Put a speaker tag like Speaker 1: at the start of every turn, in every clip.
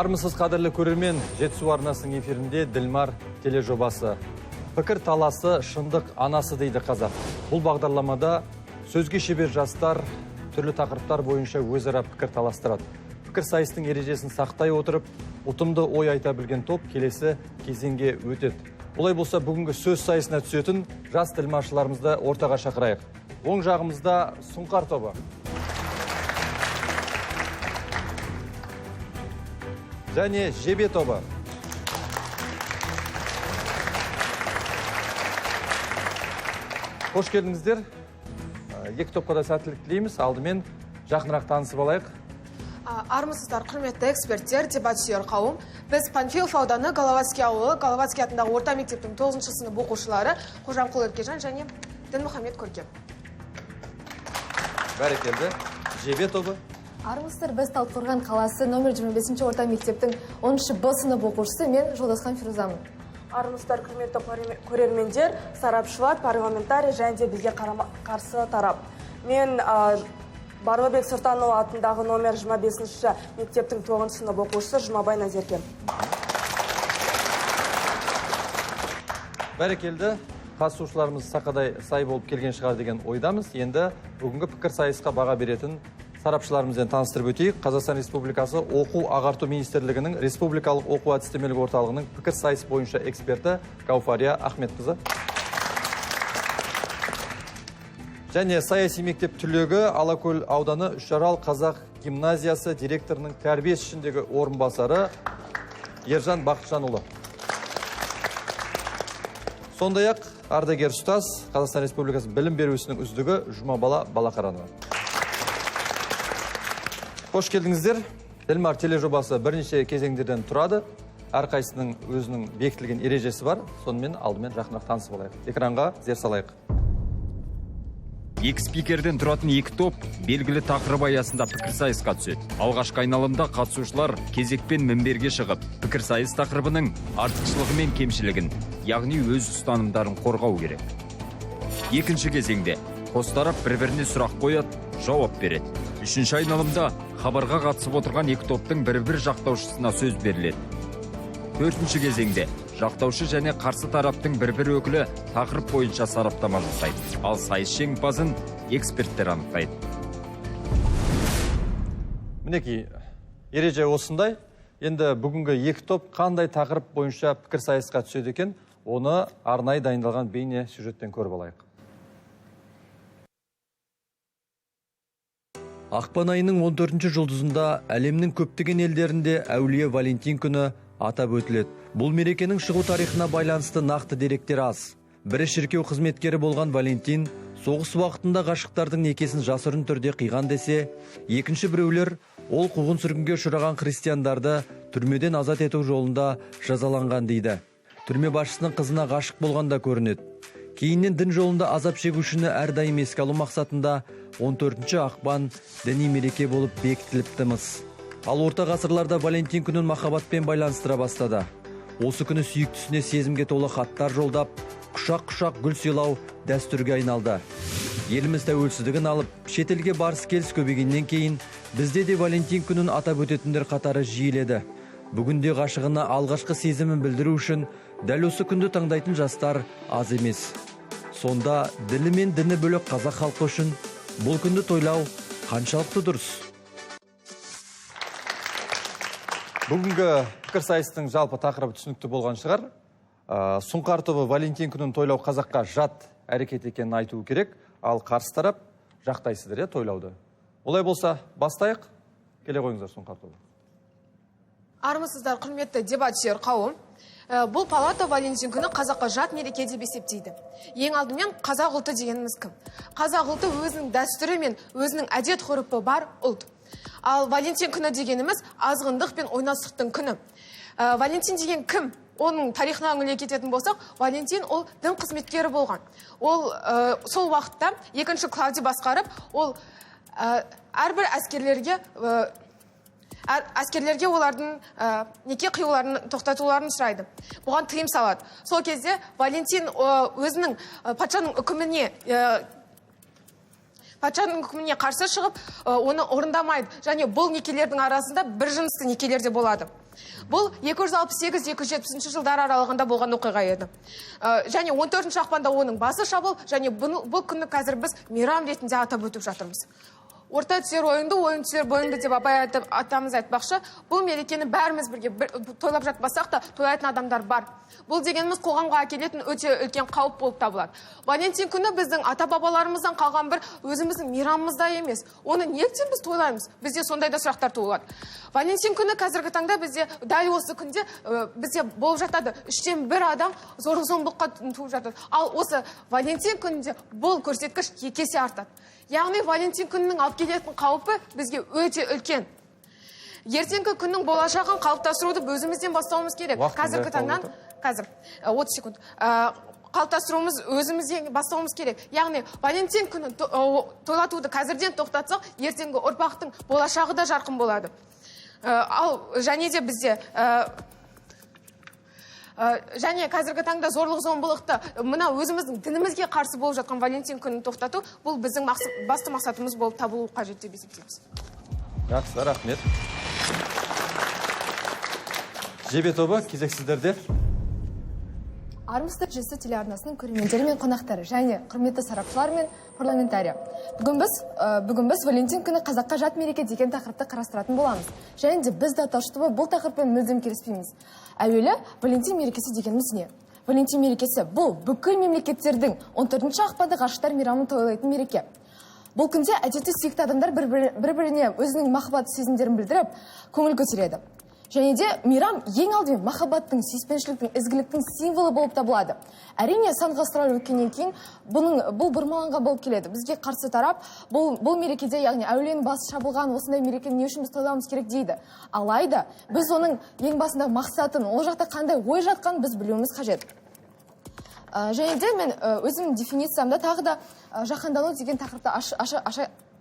Speaker 1: Армысыз қадірлі көрермен, Жетісу арнасының эфирінде Ділмар тележобасы. Пікір таласы шындық анасы дейді қазақ. Бұл бағдарламада сөзге шебер жастар түрлі тақырыптар бойынша өзара пікір таластырады. Пікір сайыстың ережесін сақтай отырып, ұтымды ой айта білген топ келесі кезеңге өтеді. Олай болса, бүгінгі сөз сайысына түсетін жас тілмашыларымызды ортаға шақырайық. Оң жағымызда Сұңқар тобы. Және Жебе тобы. Қош келдіңіздер. Екі топқа да сәттілік тілейміз. Алдымен жақынырақ танысып алайық.
Speaker 2: Армысыздар, құрметті эксперттер, дебатшылар қауым. Біз Панфилов ауданы Головацкий ауылы, Головацкий атындағы орта мектептің 9 сынып оқушылары Қожамқұл Еркежан және Дінмұхамед Көркем.
Speaker 1: Бәрекелді. Жебе тобы.
Speaker 3: Армысыздар, біз Талдықорған қаласы номер 25 орта мектептің 10 Б сынып оқушысы, мен Жолдасхан Фирузамын.
Speaker 4: Армысыздар, құрметті көрермендер, сарапшылар, парламентарий және де бізге қарсы тарап. Мен Барлыбек Сұртанұлы атындағы номер 25 мектептің 9 сынып оқушысы Жұмабай Назеркен.
Speaker 1: Бәрекелді. Қатысушыларымыз сақадай сай болып келген шығар деген ойдамыз. Енді бүгінгі пікір сайысқа баға беретін сарапшыларымызбен таныстырып өтейік. Қазақстан Республикасы Оқу ағарту министрлігінің Республикалық оқу әдістемелік орталығының пікір сайыс бойынша эксперті Гауфария Ахметқызы. Және саяси мектеп түлегі Алакөл ауданы Үшарал қазақ гимназиясы директорының тәрбие ішіндегі орынбасары Ержан Бақытжанұлы. Сондай-ақ ардагер ұстаз Қазақстан Республикасы білім беру ісінің үздігі Жұмабала Балақаранова. Қош келдіңіздер. Ділмар тележобасы бірнеше кезеңдерден тұрады. Әрқайсының өзінің бекітілген ережесі бар. Сонымен алдымен жақынырақ танысып алайық. Экранға зер салайық.
Speaker 5: Екі спикерден тұратын екі топ белгілі тақырып аясында пікір сайысқа түседі. Алғашқы айналымда қатысушылар кезекпен мінберге шығып, пікір сайыс тақырыбының артықшылығы мен кемшілігін, яғни өз ұстанымдарын қорғау керек. Екінші кезеңде қос тарап бір-біріне сұрақ қояды, жауап береді. Үшінші айналымда хабарға қатысып отырған екі топтың бір-бір жақтаушысына сөз беріледі. Төртінші кезеңде жақтаушы және қарсы тараптың бір-бір өкілі тақырып бойынша сараптама жасайды. Ал сайыс жеңімпазын эксперттер анықтайды.
Speaker 1: Мінекей, ереже осындай. Енді бүгінгі екі топ қандай тақырып бойынша пікір сайысқа түседі екен, оны арнайы дайындалған бейне сюжеттен көріп алайық. Ақпан айының 14 жұлдызында әлемнің көптеген елдерінде әулие Валентин күні атап өтіледі. Бұл мерекенің шығу тарихына байланысты нақты деректер аз. Бірі шіркеу қызметкері болған Валентин соғыс уақытында ғашықтардың некесін жасырын түрде қиған десе, екінші біреулер ол қуғын сүргінге ұшыраған христиандарды түрмеден азат ету жолында жазаланған дейді. Түрме басшысының қызына ғашық болғанда көрінеді. Кейіннен дін жолында азап шегушіні әрдайым еске алу мақсатында 14 ақпан діни мереке болып бекітіліптіміз. Ал орта ғасырларда Валентин күнін махаббатпен байланыстыра бастады. Осы күні сүйіктісіне сезімге толы хаттар жолдап, құшақ-құшақ гүл сыйлау дәстүрге айналды. Еліміз тәуелсіздігін алып, шетелге барыс келіс көбейгеннен кейін, бізде де Валентин күнін атап өтетіндер қатары жиіледі. Бүгінде ғашығына алғашқы сезімін білдіру үшін дәл осы күнді таңдайтын жастар аз емес. Сонда ділі мен діні бөлек қазақ халқы үшін бұл күнді тойлау қаншалықты дұрыс? Бүгінгі пікір сайыстың жалпы тақырыбы түсінікті болған шығар. Сұңқар тобы Валентин күнін тойлау қазаққа жат әрекет екенін айтуы керек, ал қарсы тарап жақтайсыздар тойлауды. Олай болса, бастайық. Келе қойыңыздар Сұңқар тобы.
Speaker 2: Армысыздар, құрметті дебатшылар қауым. Бұл палата Валентин күні қазаққа жат мереке деп есептейді. Ең алдымен қазақ ұлты дегеніміз кім? Қазақ ұлты өзінің дәстүрі мен өзінің әдет ғұрпы бар ұлт. Ал Валентин күні дегеніміз азғындық пен ойнастықтың күні. Валентин деген кім? Оның тарихына үңіле кететін болсақ, Валентин ол дін қызметкері болған. Ол сол уақытта екінші Клавдий басқарып, ол әрбір әскерлерге олардың неке қиюларын тоқтатуларын сұрайды. Бұған тыйым салады. Сол кезде Валентин өзінің патшаның үкіміне патшаның үкіміне қарсы шығып, оны орындамайды. Және бұл некелердің арасында бір жынысты некелер де болады. Бұл 268-270 жылдар аралығында болған оқиға еді. Және 14 ақпанда оның басы шабылып, және бұл күнні қазір біз мейрам ретінде атап өтіп жатырмыз. Орта түсер ойынды, ойын түсер бойынды деп абай атамыз айтпақшы, бұл мерекені бәріміз бірге тойлап жатпасақ та тойлайтын адамдар бар. Бұл дегеніміз қоғамға әкелетін өте үлкен қауіп болып табылады. Валентин күні біздің ата-бабаларымыздан қалған бір өзіміздің мейрамымызда емес. Оны неліктен біз тойлаймыз? Бізде сондай да сұрақтар туылады. Валентин күні қазіргі таңда бізде дәл осы күнде бізде болып жатады. 3-тен 1 адам зорлық-зомбылыққа туып жатады. Ал осы Валентин күнінде бұл көрсеткіш 2 есе артады. Яғни Валентин күнінің алып келетін қаупі бізге өте үлкен. Ертеңгі күннің болашағын қалыптастыруды өзімізден бастауымыз керек. Қазіргі таңнан, қазір 30 секунд. Қалыптастыруымыз өзімізден бастауымыз керек. Яғни Валентин күні тойлатуды қазірден тоқтатсақ, ертеңгі ұрпақтың болашағы да жарқын болады. Ал және де бізде және қазіргі таңда зорлық-зомбылықты мына өзіміздің дінімізге қарсы болып жатқан Валентин күнін тоқтату, бұл біздің басты мақсатымыз болып табылуы қажет деп есептейміз.
Speaker 1: Жақсы, рахмет. Жебе тобы, кезек сіздерде.
Speaker 3: Армысыздар жесті телеарнасының көрермендері мен қонақтары және құрметті сарапшылар мен парламентария. Бүгін біз Валентин күні қазаққа жат мереке деген тақырыпты қарастыратын боламыз. Және де біз даташты бұл тақырыппен мүлдем келіспейміз. Әуелі Валентин мерекесі дегеніміз не? Валентин мерекесі бұл бүкіл мемлекеттердің 14 ақпанда ғашықтар мейрамын тойлайтын мереке. Бұл күнде әдетте сүйікті адамдар бір-біріне өзінің махаббат сезімдерін білдіріп, көңіл көтереді. Және де мейрам ең алдымен махаббаттың, сүйіспеншіліктің, ізгіліктің символы болып табылады. Әрине, сан ғасырлар өткеннен кейін бұл бұрмаланған болып келеді. Бізге қарсы тарап, бұл мерекеде, яғни әулиенің басы шабылған осындай мерекені не үшін біз тойлауымыз керек дейді. Алайда, біз оның ең басындағы мақсатын, ол жақта қандай ой жатқанын біз білуіміз қажет. Және де мен өзім дефинициямда тағы да жаһандану деген тақырыпты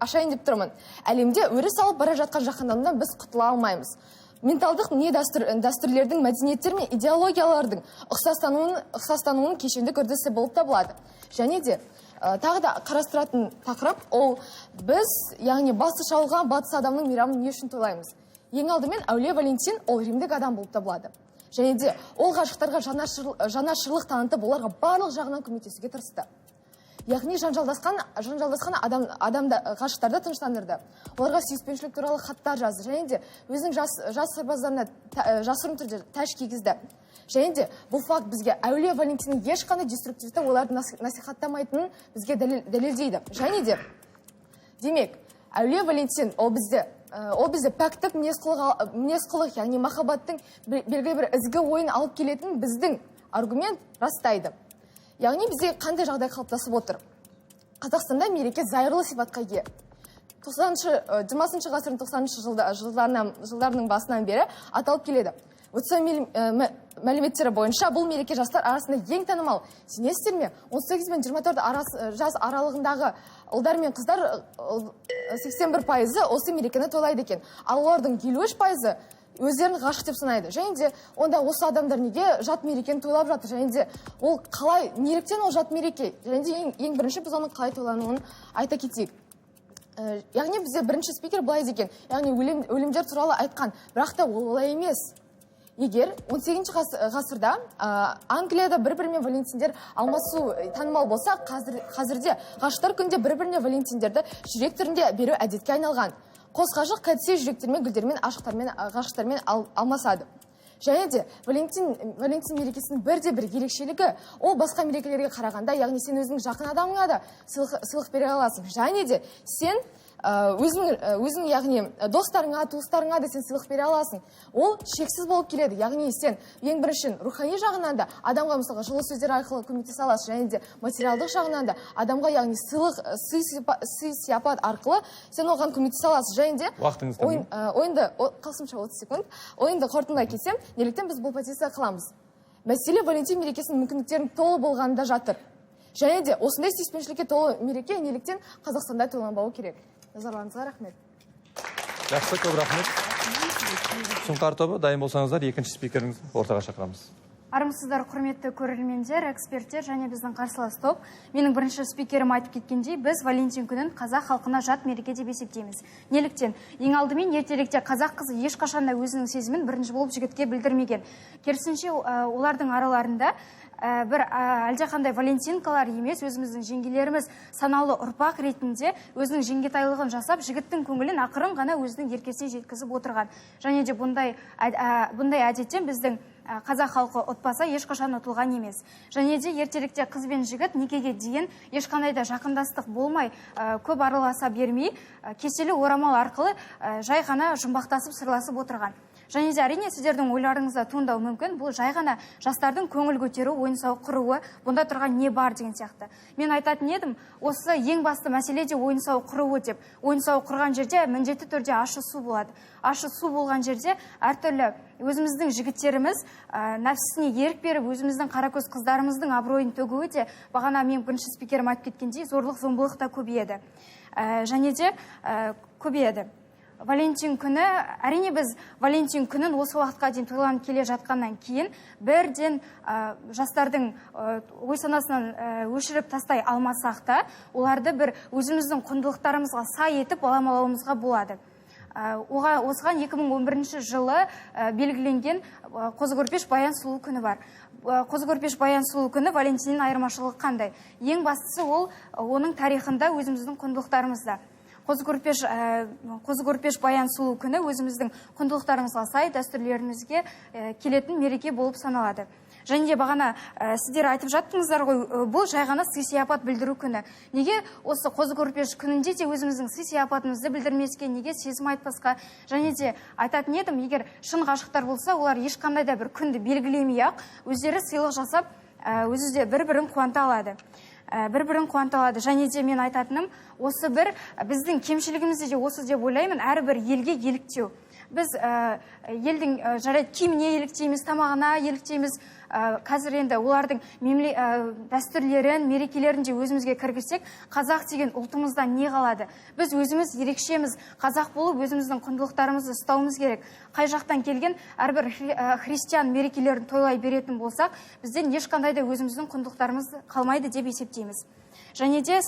Speaker 3: ашайын деп тұрмын. Әлемде өріс алып бара жатқан жаһанданудан біз құтыла алмаймыз. Менталдық не дәстүрлердің, мәдениеттер мен идеологиялардың ұқсастануының кешенді үрдісі болып табылады. Және де тағы да қарастыратын тақырып ол біз, яғни басы шалған батыс адамның мейрамын не үшін тойлаймыз. Ең алдымен әулие Валентин ол римдік адам болып табылады. Және де ол ғашықтарға жанашырлық танытып, оларға барлық жағынан көмектесуге тырысты. Яғни жанжалдасқан ғашықтарды тыныштандырды. Оларға сүйіспеншілік туралы хаттар жазды. Және де өзінің жас сарбаздарына жасырын түрде тәж кигізді. Және де бұл факт бізге әулие Валентиннің ешқандай деструктивті оларды насихаттамайтынын бізге дәлелдейді. Және де демек, әулие Валентин ол бізде пәктік мінез-құлық, яғни махаббаттың белгілі бір ізгі ойын алып келетін біздің аргумент растайды. Яғни бізде қандай жағдай қалыптасып отыр? Қазақстанда мереке зайырлы сипатқа ие. 20 ғасырдың 90 жылдарының басынан бері аталып келеді. Мәліметтері бойынша бұл мереке жастар арасында ең танымал. Сенесіздер ме? 18 мен 24 жас аралығындағы ұлдар мен қыздар 81% осы мерекені тойлайды екен. Ал олардың 53% өздерін ғашық деп санайды. Және де онда осы адамдар неге жат мерекені тойлап жатыр? Және де ол қалай, неліктен ол жат мереке? Және де ең бірінші біз оның қалай тойлануын айта кетейік. Яғни бізде бірінші спикер былай деген, яғни өлімдер туралы айтқан, бірақ та ол олай емес. Егер 18 ғасырда Англияда бір-бірімен валентиндер алмасу танымал болса, қазірде ғашықтар күнде бір-біріне валентиндерді жүрек түрінде беру әдетке айналған. Қос ғашық кәдесый жүректермен, гүлдермен, ғашықтармен алмасады. Және де Валентин мерекесінің бірде-бір ерекшелігі, ол басқа мерекелерге қарағанда, яғни сен өзің жақын адамыңа да сыйлық бере аласың. Және де сен өзің яғни достарыңа, туыстарыңа да сен сыйлық бере аласың. Ол шексіз болып келеді. Яғни сен ең біріншін рухани жағынан да адамға мысалға жылы сөздер арқылы көмектесе аласың. Және де материалдық жағынан да адамға яғни сый сияпат арқылы сен оған көмектесе аласың. Және де ойынды қосымша 30 секунд. Ойынды қорытындылай келсем, неліктен біз бұл позиция қыламыз? Мәселе Валентин мерекесінің мүмкіндіктерін толы болғанында жатыр. Және де осындай сүйіспеншілікке толы мереке неліктен Қазақстанда тойланбауы керек. Назарларыңызға рахмет.
Speaker 1: Жақсы, көп рахмет. Сұңқар тобы, дайын болсаңыздар, екінші спикеріңізді ортаға шақырамыз.
Speaker 6: Армысыздар, құрметті көрермендер, эксперттер және біздің қарсылас топ. Менің бірінші спикерім айтып кеткендей, біз Валентин күнін қазақ халқына жат мереке деп есептейміз. Неліктен? Ең алдымен ертеректе қазақ қызы ешқашан да өзінің сезімін бірінші болып жігітке білдірмеген. Керісінше, олардың араларында бір әлдеқандай валентинкалар емес, өзіміздің жеңгелеріміз санаулы ұрпақ ретінде өзінің жеңгетайлығын жасап, жігіттің көңілін ақырын ғана өзінің еркесіне жеткізіп отырған. Және де бұндай әдеттен біздің қазақ халқы ұтпаса ешқашан ұтылған емес. Және де ертеректе қыз бен жігіт некеге дейін ешқандай да жақындастық болмай, көп араласа бермей, кеселі орамал арқылы жай ғана жұмбақтасып сырласып отырған. Және де әрине сіздердің ойларыңызда туындау мүмкін, бұл жай ғана жастардың көңіл көтеру, ойын сауық құруы, бұнда тұрған не бар деген сияқты. Мен айтатын едім, осы ең басты мәселе де ойын сауық құруы деп. Ойын сауық құрған жерде міндетті түрде ащы су болады. Ащы су болған жерде әртүрлі өзіміздің жігіттеріміз нәпсісіне ерік беріп, өзіміздің қаракөз қыздарымыздың абыройын төгуі де, бағана мен бірінші спикерім айтып кеткендей, зорлық зомбылық та көбейеді. Және де көбейеді. Валентин күні, әрине біз Валентин күнін осы уақытқа дейін тойланып келе жатқаннан кейін бірден жастардың ой санасынан өшіріп тастай алмасақ та, оларды бір өзіміздің құндылықтарымызға сай етіп баламалауымызға болады. Осыған 2011 жылы белгіленген Қозы-Көрпеш Баян Сұлу күні бар. Қозы-Көрпеш Баян Сұлу күні Валентиннің айырмашылығы қандай? Ең бастысы ол оның тарихында өзіміздің құндылықтарымызда. Қозы-Көрпеш Баян Сұлу күні өзіміздің құндылықтарымызға сай, дәстүрлерімізге келетін мереке болып саналады. Және де бағана сіздер айтып жаттыңыздар ғой, бұл жай ғана сый-сияпат білдіру күні. Неге осы Қозы-Көрпеш күнінде де өзіміздің сый-сияпатымызды білдірмеске, неге сезім айтпасқа? Және де айтатын едім, егер шын ғашықтар болса, олар ешқандай да бір күнді белгілемей-ақ өздері сыйлық жасап, өзі де бір-бірін қуанта алады. Және де мен айтатыным, осы бір біздің кемшілігімізде де осы деп ойлаймын, әрбір елге еліктеу. Біз елдің жарайды киіміне еліктейміз, тамағына еліктейміз. Қазір енді олардың дәстүрлерін, мерекелерін де өзімізге кіргізсек, қазақ деген ұлтымыздан не қалады? Біз өзіміз ерекшеміз, қазақ болып өзіміздің құндылықтарымызды ұстауымыз керек. Қай жақтан келген әрбір христиан мерекелерін тойлай беретін болсақ, бізден ешқандай да өзіміздің құндылықтарымыз қалмайды деп есептейміз. Және де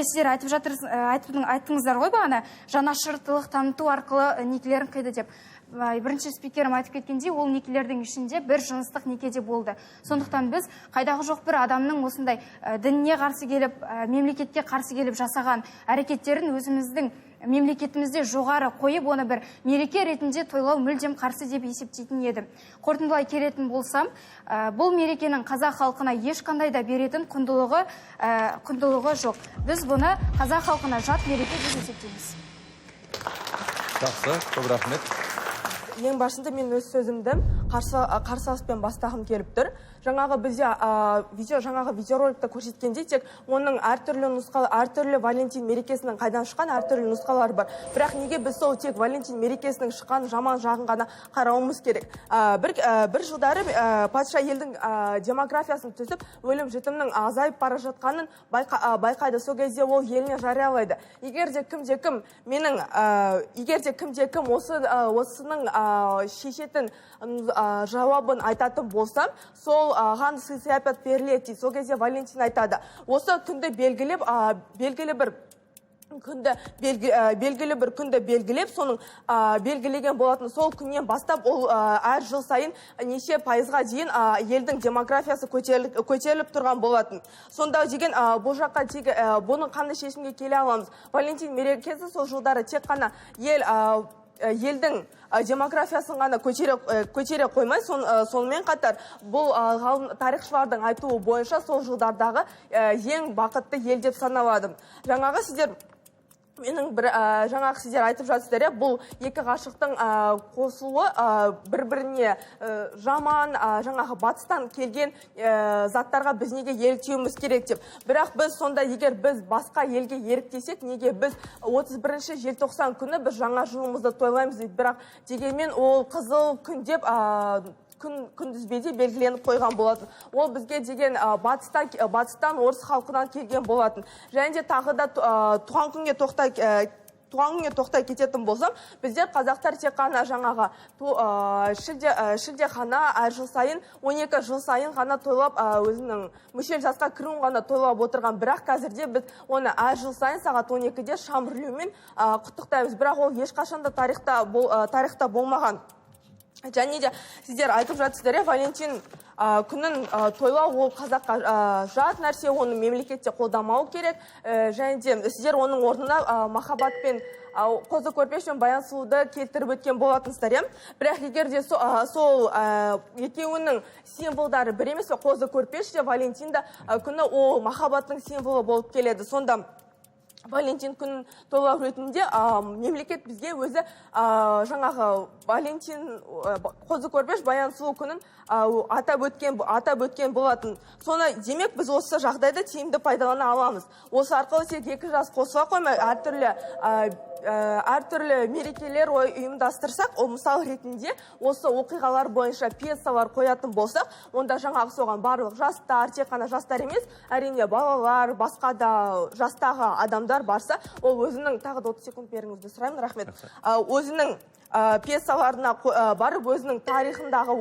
Speaker 6: сіздер айттыңыздар ғой бағана, жанашырлық таныту арқылы некелерін қиды деп. Бірінші спикерім айтып кеткендей, ол некелердің ішінде бір жыныстық некеде болды. Сондықтан біз қайдағы жоқ бір адамның осындай дініне қарсы келіп, мемлекетке қарсы келіп жасаған әрекеттерін өзіміздің мемлекетімізде жоғары қойып, оны бір мереке ретінде тойлау мүлдем қарсы деп есептейтін едім. Қорытындылай келетін болсам, бұл мерекенің қазақ халқына ешқандай да беретін құндылығы жоқ. Біз бұны қазақ халқына жат мереке деп есептейміз.
Speaker 1: Жақсы, көп рахмет.
Speaker 4: Ең басында мен өз сөзімді қарсыласпен бастағым келіп тұр. Жаңағы бізде видеороликта көрсеткенде тек оның әртүрлі Валентин мерекесінің қайдан шыққан әртүрлі нұсқалары бар. Бірақ неге біз сол тек Валентин мерекесінің шыққан жаман жағын ғана қарауымыз керек? Бір жылдары патша елдің демографиясын түсіп, өлім жітімнің азайып бара жатқанын байқайды. Сол кезде ол еліне жариялайды. Егер де кім осының шешетін жауабын айтатын болсам, сол ған сый-сияпат беріледі. Сол кезде Валентин айтады. Осы күнді белгілі бір күнді белгілеп, соның белгілеген болатын сол күннен бастап ол әр жыл сайын неше пайызға дейін елдің демографиясы көтеріліп тұрған болатын. Сонда деген бұл жаққа бұның қандай шешімге келе аламыз? Валентин мерекесі сол жылдары тек қана елдің демографиясын ғана көтере қоймай, сонымен қатар бұл тарихшылардың айтуы бойынша сол жылдардағы ең бақытты ел деп саналады. Жаңағы сіздер айтып жатсыздар, бұл екі ғашықтың қосылуы бір-біріне жаман, жаңағы батыстан келген заттарға біз неге еліктеуіміз керек деп. Бірақ біз сонда егер біз басқа елге еріктесек, неге біз 31 желтоқсан күні біз жаңа жылымызды тойлаймыз дейді. Бірақ дегенмен ол қызыл күн деп күндізбеде белгіленіп қойған болатын. Ол бізге деген батыстан орыс халқынан келген болатын. Және де тағы да туған күнге туған күнге тоқтай кететін болсам, біздер қазақтар тек қана жаңағы шілдехана әр жыл сайын 12 жыл сайын ғана тойлап өзінің мүшел жасқа кіруін ғана тойлап отырған, бірақ қазірде біз оны әр жыл сайын сағат 12-де шам үрлеумен құттықтаймыз, бірақ ол ешқашанда тарихта болмаған. Және де сіздер айтып жатсыздар, Валентин күнін тойлау ол қазаққа жат нәрсе, оны мемлекетте қолдамау керек. Және де сіздер оның орнына махаббат пен қозы көрпеш пен баян сұлуды келтіріп өткен болатынсыздар. Бірақ егер де сол екеуінің символдары бір емес, қозы көрпеш те Валентин да күні ол махаббаттың символы болып келеді. Сонда Валентин күнін тойлау ретінде мемлекет бізге өзі жаңағы Валентин қозы көрпеш баян сұлу күнін атап өткен болатын. Соны демек біз осы жағдайды тиімді пайдалана аламыз. Осы арқылы тек 2 жас қосыла қоймай, әртүрлі мерекелер ұйымдастырсақ, ол мысал ретінде осы оқиғалар бойынша пьесалар қоятын болсақ, онда жаңағы соған барлық жастар, тек қана жастар емес, әрине балалар, басқа да жастағы адамдар барса, ол өзінің, тағы да 30 секунд беріңізді сұраймын, рахмет, өзінің пьесаларына барып, өзінің тарихындағы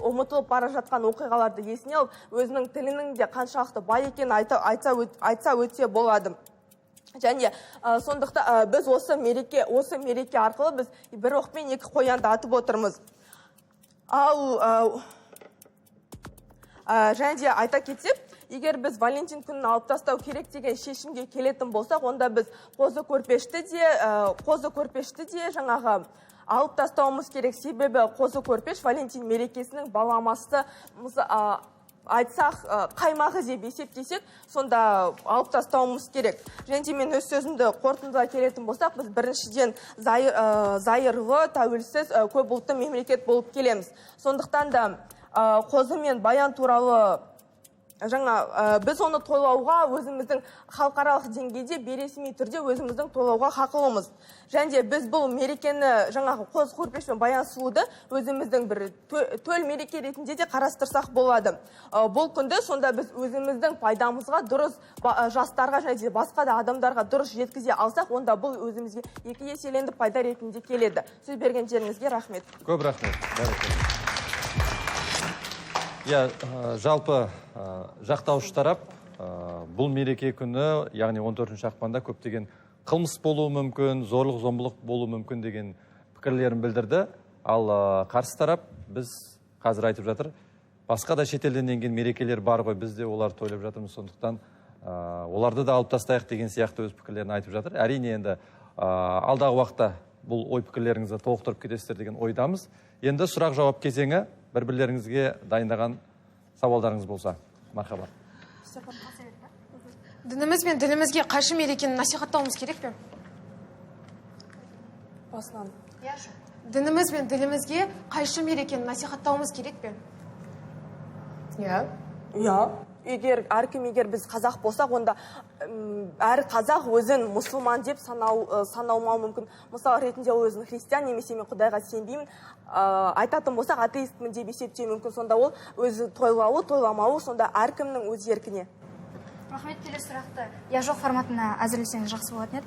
Speaker 4: ұмытылып бара жатқан оқиғаларды есіне алып, өзінің тілінің де қаншалықты бай екенін айтса өте болады. Және сондықтан біз осы мереке арқылы біз бір оқпен 2 қоянды атып отырмыз. Ал және де айта кетсек, егер біз Валентин күнін алып тастау керек деген шешімге келетін болсақ, онда біз қозы көрпешті де жаңағы алып тастауымыз керек. Себебі қозы көрпеш Валентин мерекесінің баламасы, айтсақ қаймағы деп есептесек, сонда алып тастауымыз керек. Және мен өз сөзімді қорытындыға келетін болсақ, біз біріншіден зайырлы, тәуелсіз, көп ұлтты мемлекет болып келеміз. Сондықтан да қозы мен баян туралы біз оны тойлауға өзіміздің халықаралық деңгейде бейресми түрде өзіміздің тойлауға хақылымыз. Және біз бұл мерекені жаңағы қозы көрпеш пен баян сұлуды өзіміздің бір төл мереке ретінде де қарастырсақ болады. Бұл күнді сонда біз өзіміздің пайдамызға дұрыс жастарға және де басқа да адамдарға дұрыс жеткізе алсақ, онда бұл өзімізге 2 еселенді пайда ретінде келеді. Сөз бергендеріңізге рахмет.
Speaker 1: Көп рахмет. Жалпы жақтаушы тарап бұл мереке күні, яғни 14 ақпанда көптеген қылмыс болуы мүмкін, зорлық зомбылық болуы мүмкін деген пікірлерін білдірді. Ал қарсы тарап біз қазір айтып жатыр, басқа да шетелден енген мерекелер бар ғой, біз де олар тойлап жатырмыз, сондықтан оларды да алып тастайық деген сияқты өз пікірлерін айтып жатыр. Әрине енді алдағы уақытта бұл ой пікірлеріңізді толықтырып кетесіздер деген ойдамыз. Енді сұрақ жауап кезеңі, бір-бірлеріңізге дайындаған сауалдарыңыз болса, мархабат.
Speaker 2: Дініміз бен ділімізге қайшы мерекені насихаттауымыз керек пе?
Speaker 4: Басынан.
Speaker 2: Дініміз бен ділімізге қайшы мерекені насихаттауымыз керек пе?
Speaker 4: Егер біз қазақ болсақ, онда әр қазақ өзін мұсылман деп санаумау мүмкін. Мысал ретінде ол өзін христиан немесе мен Құдайға сенбеймін айтатын болсақ, атеистмін деп есептеуі мүмкін. Сонда ол өзі тойлауы, тойламауы, сонда әркімнің өз еркіне.
Speaker 6: Рахмет, келесі сұрақты жоқ форматына әзірлесеңіз жақсы болатын еді.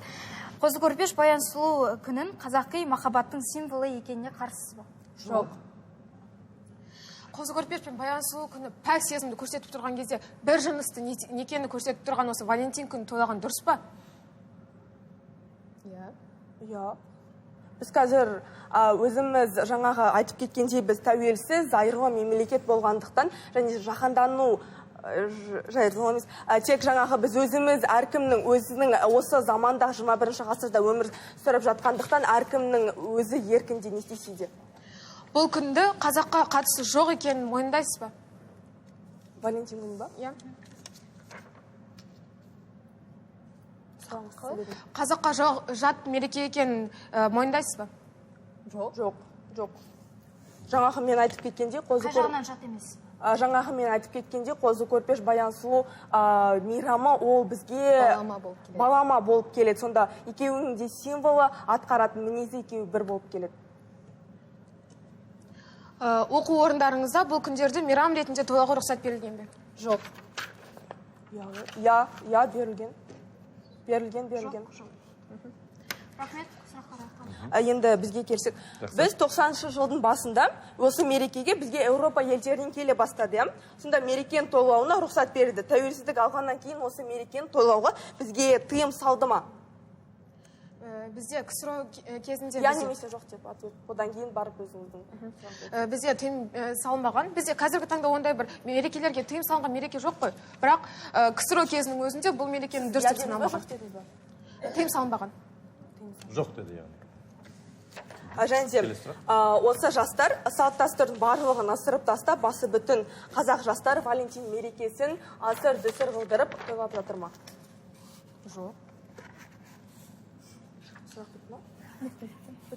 Speaker 6: Қозы көрпеш баян сұлу күнін қазақи махаббаттың символы екеніне қарсысыз ба?
Speaker 4: Жоқ.
Speaker 2: Қозы көрпеш пен баян сұлу күні пәк сезімді көрсетіп тұрған кезде бір жынысты некені көрсетіп тұрған осы Валентин күні тойлаған дұрыс па?
Speaker 4: Біз қазір өзіміз жаңағы айтып кеткендей, біз тәуелсіз, зайырлы мемлекет болғандықтан және жаһандану тек жаңағы біз өзіміз әркімнің өзінің осы заманда 21 ғасырда өмір сүріп жатқандықтан әркімнің өзі еркінде не істесе де.
Speaker 2: Бұл күнді қазаққа қатысы жоқ екенін мойындайсыз ба?
Speaker 4: Валентин күні ба?
Speaker 2: Қазаққа жат мереке екенін мойындайсыз ба?
Speaker 4: Жоқ. Жаңағы мен айтып кеткенде
Speaker 6: қай жағынан жат емес?
Speaker 4: Жаңағы мен айтып кеткенде қозы көрпеш баян сұлу мейрамы ол бізге балама болып келеді. Сонда екеуінің де символы, атқаратын мінезі екеуі бір болып келеді.
Speaker 2: Оқу орындарыңызда бұл күндерді мейрам ретінде тойлауға рұқсат берілген бе?
Speaker 4: Жоқ. Берілген.
Speaker 6: Рахмет, сұраққа.
Speaker 4: Енді бізге келсек, біз 90-шы жылдың басында осы мерекеге бізге Еуропа елдерінен келе бастады. Сонда мерекенің тойлауына рұқсат берді. Тәуелсіздік алғаннан кейін осы мерекенің тойлауға бізге тыйым салды ма?
Speaker 2: Бізде КСРО кезінде
Speaker 4: Немесе жоқ деп ответ. Одан кейін барып өзіңіздің.
Speaker 2: Бізде тыйым салынбаған. Бізде қазіргі таңда ондай бір мерекелерге тыйым салынған мереке жоқ қой. Бірақ КСРО кезінің өзінде бұл мерекенің дұрыс деп саналмаған. Тыйым салынбаған.
Speaker 1: Жоқ деді яғни.
Speaker 4: Және де осы жастар салт дәстүрдің барлығын ысырып тастап, басы бүтін қазақ жастар Валентин мерекесін асыр дүсір қылдырып тойлап жатыр ма?
Speaker 2: Жоқ.
Speaker 4: Бітті,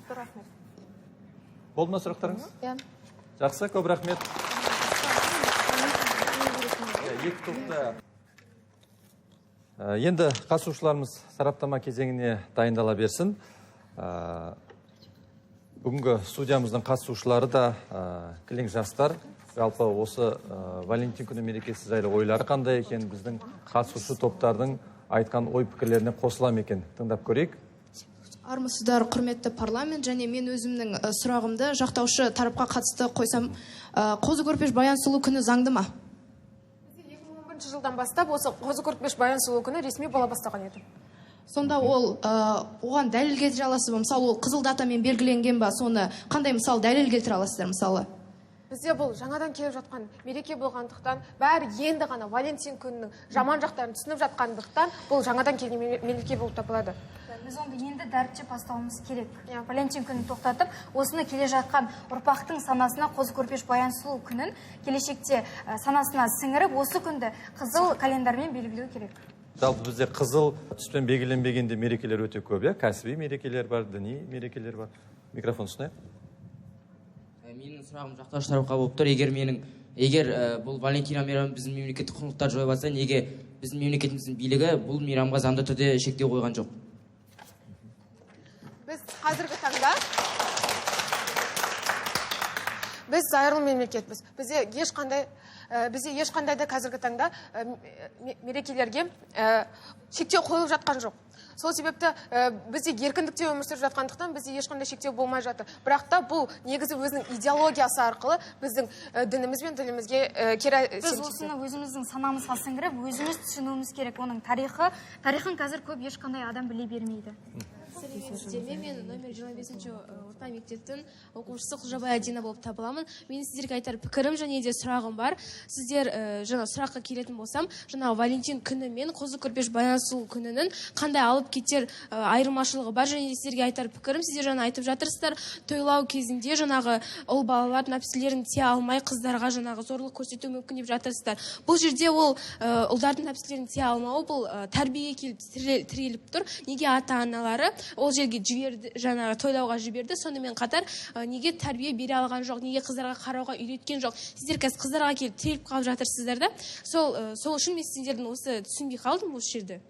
Speaker 4: рахмет.
Speaker 1: Болды ма сұрақтарыңыз?
Speaker 3: Иә.
Speaker 1: Жақсы, көп рахмет. Екі топта. Енді қатысушыларымыз сараптама кезеңіне дайындала берсін. Бүгінгі студиямыздың қатысушылары да кілең жастар. Жалпы осы Валентин күні мерекесі жайлы ойлары қандай екен, біздің қатысушы топтардың айтқан ой пікірлеріне қосылам екен. Тыңдап көрейік.
Speaker 7: Армысыздар, құрметті парламент, және мен өзімнің сұрағымды жақтаушы тарапқа қатысты қойсам, Қозы Көрпеш Баян Сұлу күні заңды ма?
Speaker 2: 2011 жылдан бастап осы Қозы Көрпеш Баян Сұлу күні ресми бола бастаған еді.
Speaker 7: Сонда ол оған дәлел келтіре аласыз ба? Мысалы, ол қызыл датамен белгіленген ба? Соны қандай дәлел келтіре аласыздар мысалы?
Speaker 2: Бізде бұл жаңадан келіп жатқан мереке болғандықтан, бәрі енді ғана Валентин күнінің жаман жақтарын түсініп жатқандықтан, бұл жаңадан келген мереке болып табылады.
Speaker 6: Біз онда енді дәріптеп бастауымыз керек. Валентин күнін тоқтатып, осыны келе жатқан ұрпақтың санасына Қозы Көрпеш Баян Сұлу күнін келешекте санасына сіңіріп, осы күнді қызыл календармен белгілеу керек.
Speaker 1: Жалпы бізде қызыл түспен белгіленбегенде мерекелер өте көп, кәсіби мерекелер бар, діни мерекелер бар. Микрофон ұсынайық.
Speaker 8: Менің сұрағым жақтаушы тарапқа болып тұр. Егер бұл Валентина мейрамы біздің мемлекеттік құндылықтар жойып жатса, неге біздің мемлекетіміздің билігі бұл мейрамға заңды түрде шектеу қойған жоқ?
Speaker 2: Біз қазіргі таңда біз зайырлы мемлекетпіз. Бізде ешқандай да қазіргі таңда мерекелерге шектеу қойылып жатқан жоқ. Сол себепті бізде еркіндікте өмір сүріп жатқандықтан бізде ешқандай шектеу болмай жатыр. Бірақ та бұл негізі өзінің идеологиясы арқылы біздің дініміз бен тілімізге кері
Speaker 6: Біз осыны өзіміздің санамызға сіңіріп, өзіміз түсінуіміз керек. Оның тарихын қазір көп ешқандай адам біле бермейді.
Speaker 9: Сіздермен мен номер 25-ші орта мектептің оқушысы Құлжабай Адина болып табыламын. Мен сіздерге айтар пікірім және де сұрағым бар. Сіздер жаңа сұраққа келетін болсам, жаңа Валентин күні мен Қозы Көрпеш Баян Сұлу күнінің қандай алып кетер айырмашылығы бар, және де сіздерге айтар пікірім, сіздер жаңа айтып жатырсыздар, тойлау кезінде жаңағы ұл балалар нәпсілерін тие алмай қыздарға жаңағы зорлық көрсету мүмкін деп жатырсыздар. Бұл жерде ол ұлдардың нәпсілерін тие алмауы бұл тәрбиеге келіп тіреліп тұр. Неге ата-аналары ол жерге жіберді, жаңағы тойлауға жіберді, сонымен қатар неге тәрбие бере алған жоқ, неге қыздарға қарауға үйреткен жоқ? Сіздер қазір қыздарға келіп тіреліп қалып жатырсыздар да. Сол үшін мен сіздердің осы түсінбей қалдым осы жерде.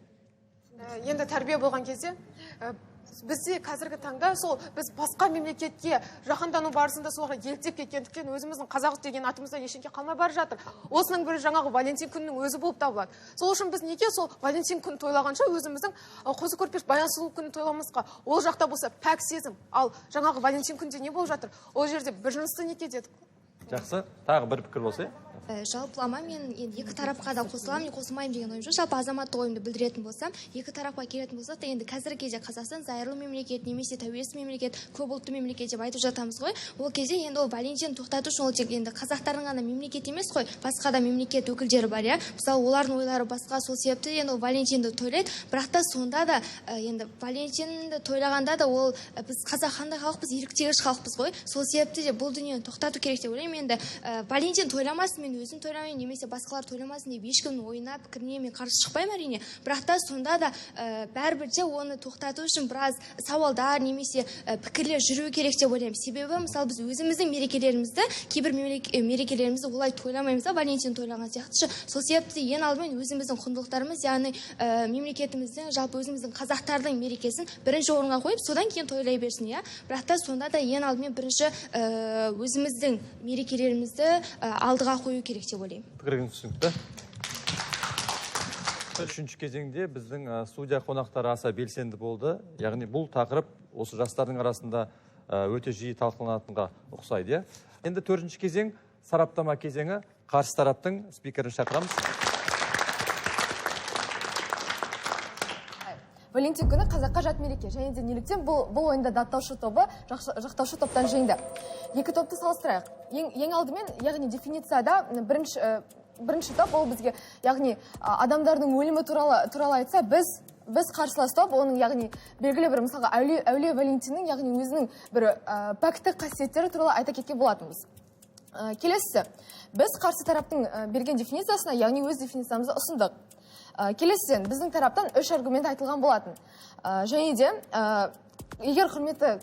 Speaker 2: Енді тәрбие болған кезде бізде қазіргі таңда біз басқа мемлекетке жаһандану барысында соларға еліктеп кеткендіктен өзіміздің қазақ деген атымызда ешеңке қалмай бара жатыр. Осының бірі жаңағы Валентин күнінің өзі болып табылады. Сол үшін біз неге сол Валентин күнін тойлағанша өзіміздің Қозы Көрпеш Баян Сұлу күнін тойламасқа? Ол жақта болса пәк сезім, ал жаңағы Валентин күнде не болып жатыр? Ол жерде бір жынысты неке дедік.
Speaker 1: Жақсы, тағы бір пікір болса.
Speaker 10: Жалпылама мен енді екі тарапқа да қосыламын, не қосылмаймын деген ойым жоқ. Жалпы азаматтық ойымды білдіретін болсам, екі тарапқа келетін болсақ та, енді қазіргі кезде Қазақстан зайырлы мемлекет немесе тәуелсіз мемлекет, көп ұлтты мемлекет деп айтып жатамыз ғой. Ол кезде енді ол Валентин тоқтату үшін ол тек енді қазақтардың ғана мемлекет емес қой, басқа да мемлекет өкілдері бар, Мысалы, олардың ойлары басқа, сол себепті енді ол Валентинді тойлайды. Бірақ та сонда да енді Валентинді тойлағанда да ол біз қазақ қандай халықпыз, еріктегіш халықпыз ғой. Сол себепті де бұл дүниені тоқтату керек деп ойлаймын. Енді Валентин тойламасын, мен өзім тойламайын, немесе басқалар тойламасын деп ешкімнің ойына, пікіріне мен қарсы шықпаймын әрине. Бірақ та сонда да бәрібір де оны тоқтату үшін біраз сауалдар немесе пікірлер жүру керек деп ойлаймын. Себебі мысалы біз өзіміздің мерекелерімізді, кейбір мерекелерімізді олай тойламаймыз да, Валентин тойлаған сияқты. Сол себепті ең алдымен өзіміздің құндылықтарымыз, яғни мемлекетіміздің, жалпы өзіміздің қазақтардың мерекесін бірінші орынға қойып, содан кейін тойлай берсін, Бірақ та сонда да ең алдымен бірінші өзіміздің мерекелерімізді алдыға қою керек деп ойлаймын.
Speaker 1: Пікіріңіз түсінікті. Үшінші кезеңде біздің студия қонақтары аса белсенді болды. Яғни бұл тақырып осы жастардың арасында өте жиі талқыланатынға ұқсайды. Енді төртінші кезең сараптама кезеңі. Қарсы тараптың спикерін шақырамыз.
Speaker 3: Валентин күні қазаққа жат мереке. Және де неліктен бұл ойында даттаушы тобы жақтаушы топтан жиынды. Екі топты салыстырайық. Ең алдымен, яғни дефиницияда бірінші топ ол бізге, яғни адамдардың өлімі туралы айтса, біз қарсылас топ, оның яғни белгілі бір мысалға әулие Валентиннің, яғни өзінің бір пәктік қасиеттері туралы айта кеткен болатынбыз. Келесі, біз қарсы тараптың берген дефинициясына, яғни өз дефинициямызды ұсындық. Келесіден біздің тараптан 3 аргумент айтылған болатын. Және де, егер құрметті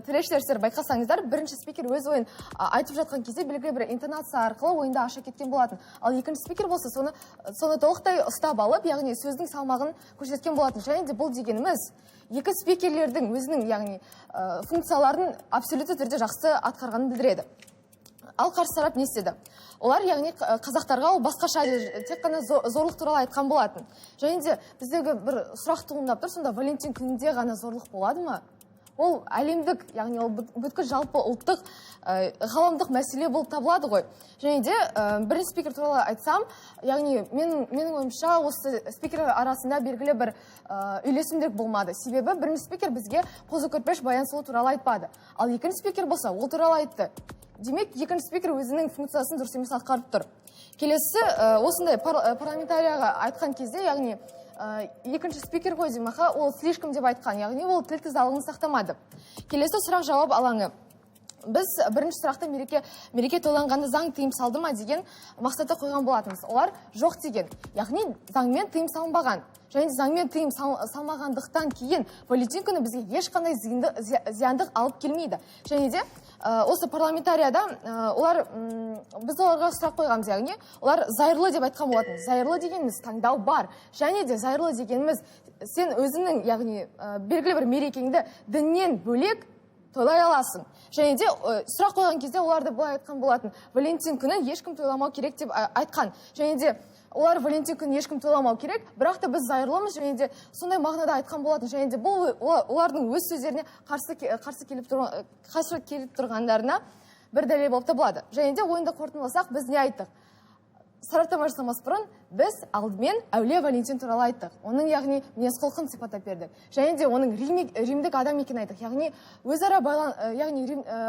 Speaker 3: тірештер байқасаңыздар, бірінші спикер өз ойын айтып жатқан кезде белгілі бір интонация арқылы ойында аша кеткен болатын. Ал екінші спикер болса, соны толықтай ұстап алып, яғни сөздің салмағын көрсеткен болатын. Және де бұл дегеніміз, екі спикерлердің өзінің, яғни функцияларын абсолютті түрде жақсы атқарғанын білдіреді. Ал қарсы тарап не істеді? Олар, яғни қазақтарға ол басқаша тек қана зорлық туралы айтқан болатын. Және де біздегі бір сұрақ туындап тұр, сонда Валентин күнінде ғана зорлық болады ма? Ол әлемдік, яғни ол бүткіл жалпы ұлттық ғаламдық мәселе болып табылады ғой. Және де бірінші спикер туралы айтсам, яғни менің ойымша осы спикер арасында белгілі бір үйлесімділік болмады. Себебі бірінші спикер бізге қозы көрпеш баян сұлу туралы айтпады. Ал екінші спикер болса, ол туралы айтты. Демек, екінші спикер өзінің функциясын дұрыс емес атқарып тұр. Келесі, осындай парламентарияға айтқан кезде, яғни екінші спикер ғой демақа, ол слишком деп айтқан, яғни ол тіл тазалығын сақтамады. Келесі сұрақ-жауап алаңы. Біз бірінші сұрақта мереке тойланғанда заң тыйым салды ма деген мақсатта қойған болатынбыз. Олар жоқ деген, яғни заңмен тыйым салынбаған. Және заңмен тыйым салмағандықтан кейін Валентин күні бізге ешқандай зияндық алып келмейді. Және де осы парламентарияда біз оларға сұрақ қойғанбыз, яғни олар зайырлы деп айтқан болатын. Зайырлы дегеніміз таңдау бар. Және де зайырлы дегеніміз сен өзінің, яғни белгілі бір мерекеңді діннен бөлек тойлай аласың. Және де сұрақ қойған кезде оларды былай айтқан болатын. Валентин күні ешкім тойламау керек деп айтқан. Және де олар Валентин күні ешкім тойламау керек, бірақ та біз зайырлымыз, және де сондай мағынада айтқан болатын. Және де бұл олардың өз сөздеріне қарсы келіп тұрғандарына бір дәлел болып табылады. Және де ойында қорытындыласақ, біз не айттық? Сараптама жасамас бұрын біз алдымен әулие Валентин туралы айттық. Оның, яғни, мінез-құлқын сипаттап бердік. Және де оның римдік адам екенін айттық. Яғни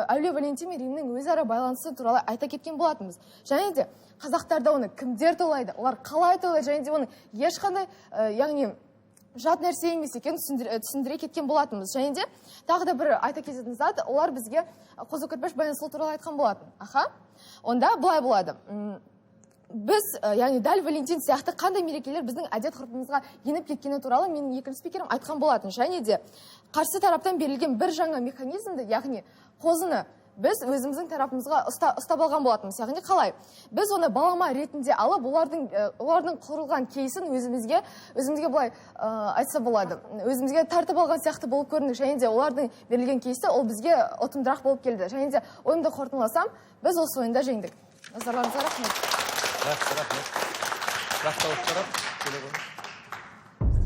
Speaker 3: әулие Валентин мен Римнің өзара байланысы туралы айта кеткен болатынбыз. Және де қазақтарда оны кімдер тойлайды, олар қалай тойлайды, және де оның ешқандай, яғни жат нәрсе емес екенін түсіндіре кеткен болатынбыз. Және де тағы да бір айта кететін зат, олар бізге қозы көрпеш баян сұлу туралы айтқан болатын. Онда былай болады. Біз, яғни дәл Валентин сияқты қандай мерекелер біздің әдет-ғұрпымызға еніп кеткені туралы менің екінші спикерім айтқан болатын. Және де қарсы тараптан берілген бір жаңа механизмді, яғни қозыны біз өзіміздің тарапымызға ұстап алған болатынбыз. Яғни қалай? Біз оны балама ретінде алып, олардың құрылған кейсін өзімізге былай айтса болады. Өзімізге тартып алған сияқты болып көрінді. Және де олардың берілген кейсі ол бізге ұтымдырақ болып келді. Және де ойымды қорытындыласам, біз осы ойында жеңдік. Назарларыңызға рахмет.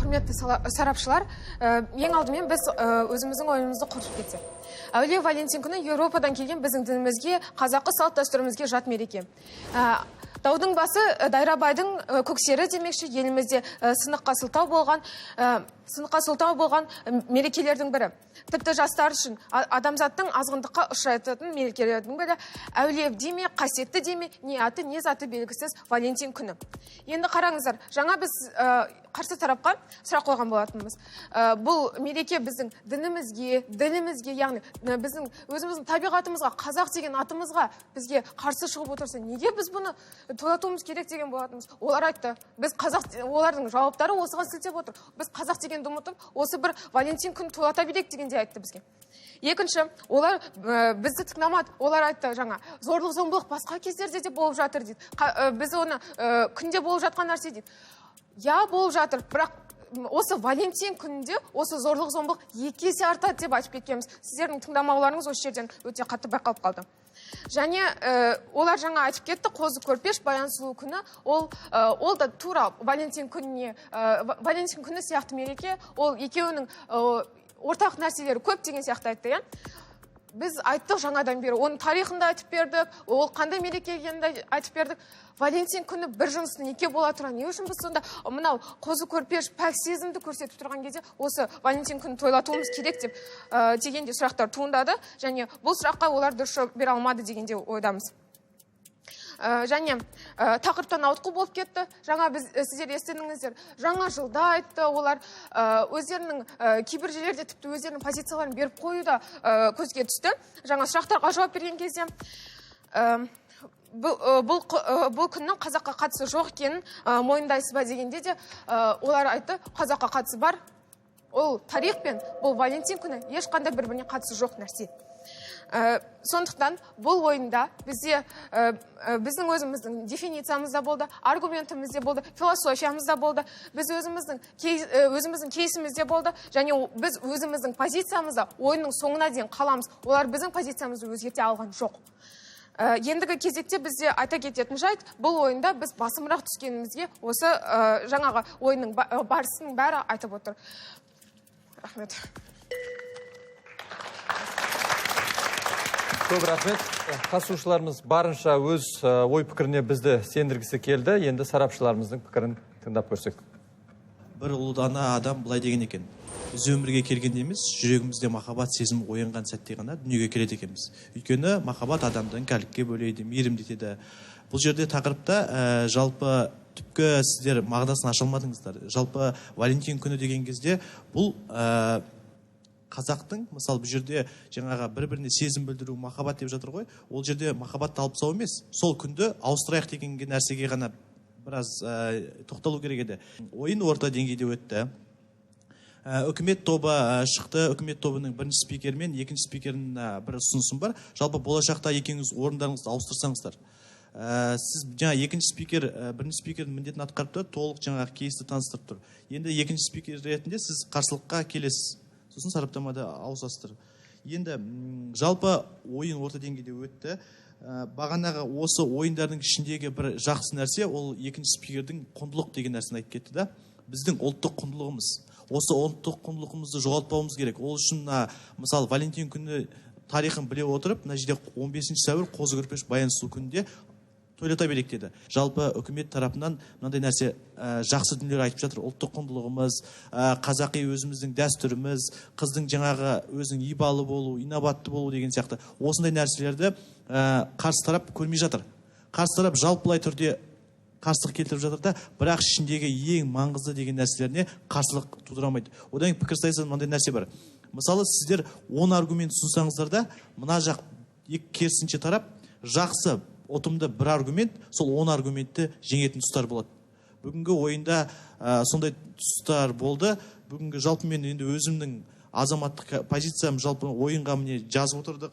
Speaker 2: Құрметті сарапшылар, ең алдымен біз өзіміздің ойымызды қорытып кетсек. Әулие Валентин күні Еуропадан келген біздің дінімізге, қазақы салт дәстүрімізге жат мереке. Даудың басы Дайрабайдың көксері демекші, елімізде сыныққа сылтау болған мерекелердің бірі. Тіпті жастар үшін адамзаттың азғындыққа ұшырайтын мерекелердің бірі әулие деме, қасиетті деме, не аты, не заты белгісіз Валентин күні. Енді қараңыздар, жаңа біз қарсы тарапқа сұрақ қойған болатынбыз. Бұл мереке біздің дінімізге, яғни біздің өзіміздің табиғатымызға, қазақ деген атымызға бізге қарсы шығып отырса, неге біз бұны тойлатуымыз керек деген болатынбыз? Олар айтты, біз қазақ, олардың жауаптары осыған сілтеп отыр. Біз қазақ дегенді ұмытып, осы бір Валентин күн тойлата берейік дегенде айтты бізге. Екінші, олар бізді тыңдамады. Олар айтты жаңа, зорлық-зомбылық басқа кездерде де болып жатыр дейді. Біз оны күнде болып жатқан нәрсе дейді. Я болып жатыр, бірақ осы Валентин күнінде осы зорлық-зомбылық 2 есе артады деп айтып кеткенбіз. Сіздердің тыңдамауларыңыз осы жерден өте қатты байқалып қалды. Және олар жаңа айтып кетті, қозы көрпеш баян сұлу күні, ол да тура Валентин күні сияқты мереке, ол екеуінің ортақ нәрселері көп деген сияқты айтты, біз айттық жаңадан бері, оның тарихында айтып бердік, ол қандай мереке екенін айтып бердік. Валентин күні бір жыныстың неке бола тұра, не үшін біз сонда мынау қозы көрпеш пәк сезімді көрсетіп тұрған кезде осы Валентин күні тойлатуымыз керек деп дегенде сұрақтар туындады, және бұл сұраққа олар дұрыс жауап бере алмады дегенде ойдамыз. Және тақырыптан ауытқу болып кетті. Жаңа сіздер естідіңіздер, жаңа жылда айтты, олар өздерінің кейбір жерлерде тіпті өздерінің позицияларын беріп қою да көзге түсті. Жаңа сұрақтарға жауап берген кезде бұл күннің қазаққа қатысы жоқ екенін мойындайсыз ба дегенде де олар айтты, қазаққа қатысы бар. Ол тарих пен бұл Валентин күні ешқандай бір-біріне қатысы жоқ нәрсе. Сондықтан бұл ойында біздің өзіміздің дефинициямызда болды, аргументімізде болды, философиямызда болды, біз өзіміздің кейсімізде болды, және біз өзіміздің позициямызда ойынның соңына дейін қаламыз. Олар біздің позициямызды өзгерте алған жоқ. Ендігі кезекте бізде айта кететін жайт, бұл ойында біз басымырақ түскенімізге осы жаңағы ойынның барысының бәрі айтып отыр. Рахмет.
Speaker 1: Көп рахмет. Қатысушыларымыз барынша өз ой пікіріне бізді сендіргісі келді. Енді сарапшыларымыздың пікірін тыңдап көрсек.
Speaker 11: Бір ұлы дана адам былай деген екен: біз өмірге келгенде емес, жүрегімізде махаббат сезімі оянған сәтте ғана дүниеге келеді екенбіз. Өйткені махаббат адамды іңкәрлікке бөлейді, мейірімдетеді. Бұл жерде тақырыпта жалпы түпкі сіздер мағынасын аша алмадыңыздар. Жалпы Валентин күні деген кезде бұл қазақтың, мысалы, бұл жерде жаңаға бір-біріне сезім білдіру, махаббат деп жатыр ғой. Ол жерде махаббат талпсау емес, сол күнді ауыстырайық деген нәрсеге ғана біраз тоқталу керек еді. Ойын орта деңгейде өтті. Үкімет тобы шықты. Үкімет тобының бірінші спикері мен екінші спикерінің бір ұсынысым бар. Жалпы болашақта екеуіңіз орындарыңызды ауыстырсаңыздар. Сіз жаңа екінші спикер, бірінші спикердің міндетін атқарып тұр, толық жаңағы кейсті таныстырып тұр. Енді екінші спикер ретінде сіз қарсылыққа келесіз. Сосын сараптамада ауысасыздар. Енді жалпы ойын орта деңгейде өтті. Бағанағы осы ойындардың ішіндегі бір жақсы нәрсе, ол екінші спикердің құндылық деген нәрсені айтып кетті да. Біздің ұлттық құндылығымыз. Осы ұлттық құндылығымызды жоғалтпауымыз керек. Ол үшін мысалы Валентин күні тарихын біле отырып, мына жерде 15 сәуір қозы көрпеш баян сұлу күнінде тойлата берейік деді. Жалпы үкімет тарапынан мынандай нәрсе жақсы дүниелер айтып жатыр. Ұлттық құндылығымыз, қазақи өзіміздің дәстүріміз, қыздың жаңағы өзінің ибалы болу, инабатты болу деген сияқты осындай нәрселерді қарсы тарап көрмей жатыр. Қарсы тарап жалпылай түрде қарсылық келтіріп жатыр да, бірақ ішіндегі ең маңызды деген нәрселеріне қарсылық тудырамайды. Одан пікір сайысында мынандай нәрсе бар. Мысалы, сіздер 10 аргумент ұсынсаңыздар да, мына жақ керісінше тарап жақсы ұтымды бір аргумент, сол 10 аргументті жеңетін тұстар болады. Бүгінгі ойында сондай тұстар болды. Бүгінгі жалпы мен енді өзімнің азаматтық позициям жалпы ойынға міне жазып отырдық.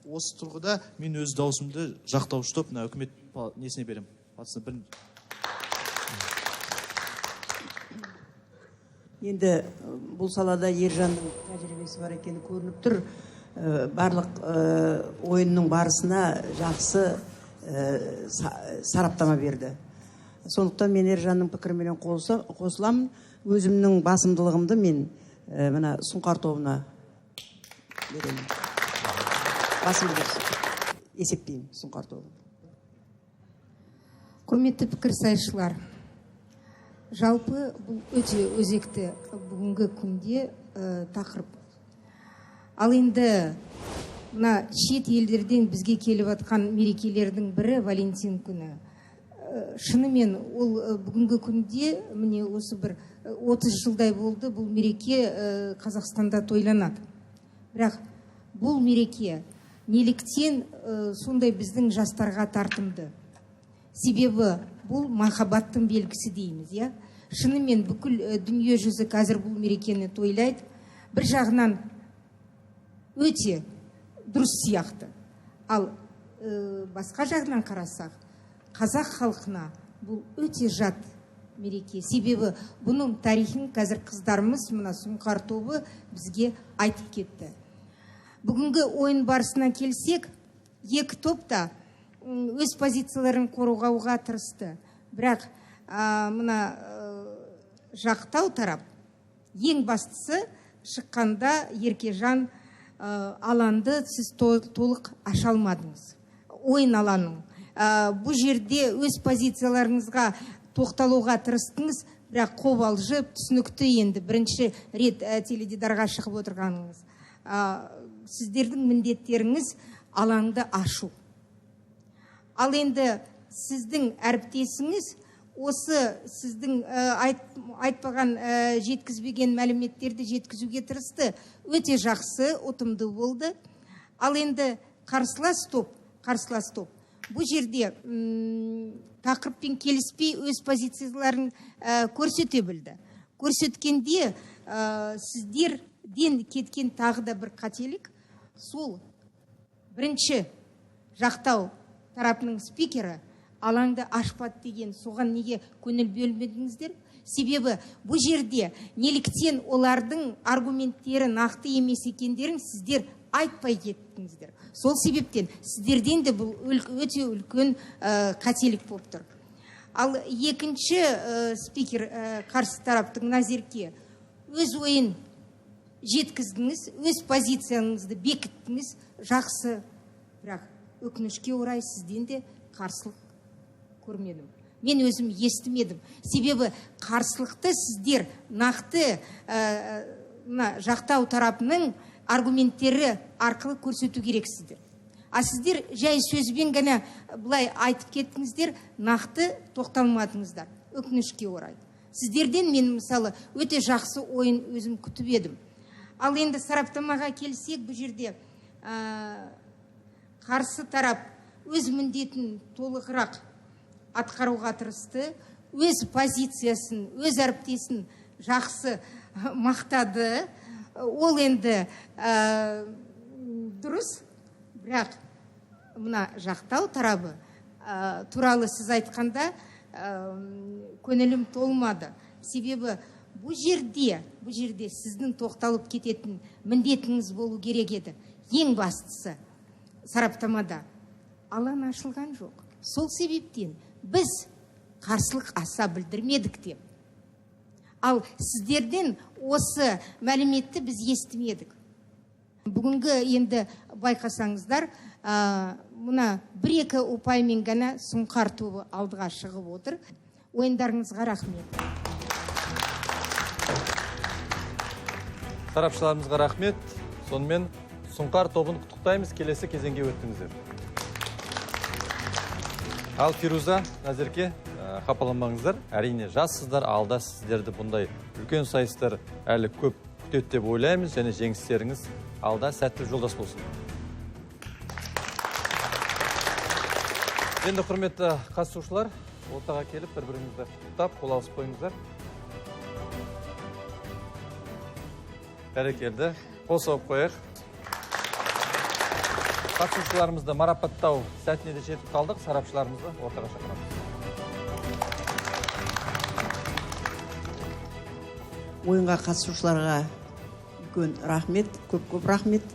Speaker 11: Осы тұрғыда мен өз даусымды жақтаушы топ үкімет несіне берем.
Speaker 12: Енді бұл салада Ержанның тәжірибесі бар екені көрініп тұр. Барлық ойынның барысына жақсы сараптама берді. Сондықтан мен Ержанның пікірімен қосыламын. Өзімнің басымдылығымды мен мына Сұңқар тобына беремін. Басымдылық есептеймін Сұңқар тобы.
Speaker 13: Құрметті пікірсайысшылар, жалпы бұл өте өзекті бүгінгі күнде тақырып. Ал енді мына шет елдерден бізге келіп атқан мерекелердің бірі Валентин күні. Шынымен ол бүгінгі күнде міне осы бір 30 жылдай болды бұл мереке Қазақстанда тойланады. Бірақ бұл мереке неліктен сондай біздің жастарға тартымды? Себебі бұл махаббаттың белгісі дейміз, я? Шынымен бүкіл дүние жүзі қазір бұл мерекені тойлайды. Бір жағынан өте дұрыс сияқты. Ал басқа жағынан қарасақ, қазақ халқына бұл өте жат мереке. Себебі бұның тарихын қазір қыздарымыз, мына Сұңқар тобы бізге айтып кетті. Бүгінгі ойын барысына келсек, екі топ та өз позицияларын қорғауға тырысты. Бірақ мына жақтау тарап ең бастысы шыққанда Еркежан аланды сіз толық аша алмадыңыз. Ойын аланың. Бұл жерде өз позицияларыңызға тоқталуға тырыстыңыз, бірақ қобалжып, түсінікті енді бірінші рет теледидарға шығып отырғаныңыз. Сіздердің міндеттеріңіз алаңды ашу. Ал енді сіздің әріптесіңіз осы сіздің айтпаған жеткізбеген мәліметтерді жеткізуге тырысты. Өте жақсы, ұтымды болды. Ал енді қарсылас топ. Бұл жерде тақырыппен келіспей өз позицияларын көрсете білді. Көрсеткенде сіздерден кеткен тағы да бір қателік. Сол бірінші жақтау тарапының спикері алаңды ашпады деген, соған неге көңіл бөлмедіңіздер? Себебі бұл жерде неліктен олардың аргументтері нақты емес екендерін сіздер айтпай кеттіңіздер. Сол себептен сіздерден де бұл өте үлкен қателік болып тұр. Ал екінші спикер қарсы тараптың Назерке өз ойын жеткіздіңіз, өз позицияңызды бекіттіңіз, жақсы, бірақ өкінішке орай сізден де қарсылық көрмедім. Мен өзім естімедім. Себебі қарсылықты сіздер нақты жақтау тарапының аргументтері арқылы көрсету керексіздер. А сіздер жай сөзбен ғана бұлай айтып кеттіңіздер, нақты тоқталмадыңыздар. Өкінішке орай. Сіздерден мен мысалы өте жақсы ойын өзім күтіп едім. Ал енді сараптамаға келсек, бұл жерде қарсы тарап өз міндетін толығырақ атқаруға тырысты, өз позициясын, өз әріптесін жақсы мақтады. Ол енді дұрыс, бірақ мына жақтау тарабы туралы сіз айтқанда көңілім толмады. Себебі бұл жерде сіздің тоқталып кететін міндетіңіз болу керек еді. Ең бастысы сараптамада алаң ашылған жоқ. Сол себептен біз қарсылық аса білдірмедік деп. Ал сіздерден осы мәліметті біз естімедік. Бүгінгі енді байқасаңыздар, мұна 1-2 ұпаймен ғана Сұңқар тобы алдыға шығып отыр. Ойындарыңызға рахмет.
Speaker 1: Сарапшыларымызға рахмет. Сонымен Сұңқар тобын құттықтаймыз, келесі кезеңге өттіңіздер. Ал Фируза, Назерке, қапаланбаңыздар. Әрине жассыздар, алда сіздерді бұндай үлкен сайыстар әлі көп күтеді деп ойлаймыз, және жеңістеріңіз алда сәтті жолдас болсын. Енді құрметті қатысушылар, ортаға келіп бір-біріңізді құттықтап, қол алысып қойыңыздар. Бәрекелді, қол соғып қояйық. Қатысушыларымызды марапаттау сәтіне де жетіп қалдық, сарапшыларымызды ортаға шақырамыз.
Speaker 12: Ойынға қатысушыларға үлкен рахмет, көп рахмет.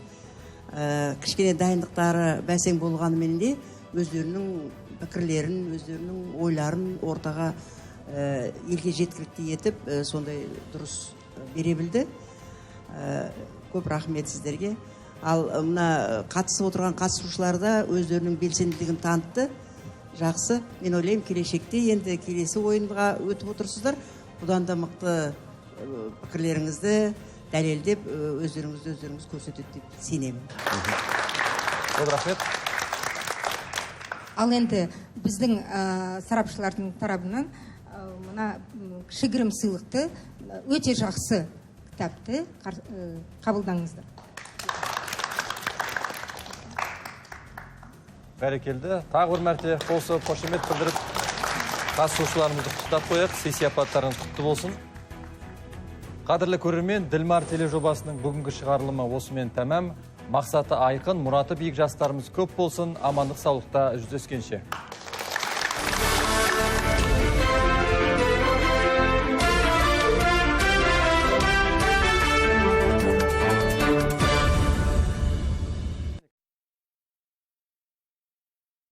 Speaker 12: Кішкене дайындықтары бәсең болғанымен де өздерінің пікірлерін, өздерінің ойларын ортаға елге жеткілікті етіп, сондай дұрыс бере білді. Көп рахмет сіздерге. Ал мына қатысып отырған қатысушыларда өздерінің белсенділігін танытты. Жақсы. Мен ойлаймын, келешекте енді келесі ойынға өтіп отырсыздар. Бұдан да мықты пікірлеріңізді дәлелдеп, өздеріңіз көрсетеді деп сенемін.
Speaker 1: Көп рахмет.
Speaker 13: Ал енді біздің сарапшылардың тарабынан мына кішігірім сыйлықты, өте жақсы кітапты қабылдаңыздар.
Speaker 1: Бәрекелді. Тағы бір мәрте қол соғып қошемет білдіріп, қатысушыларымызды құттықтап қояйық. Сый-сияпаттарыңыз құтты болсын. Қадірлі көрермен, Ділмар тележобасының бүгінгі шығарылымы осымен тәмам. Мақсаты айқын, мұраты биік жастарымыз көп болсын. Амандық, саулықта жүздескенше.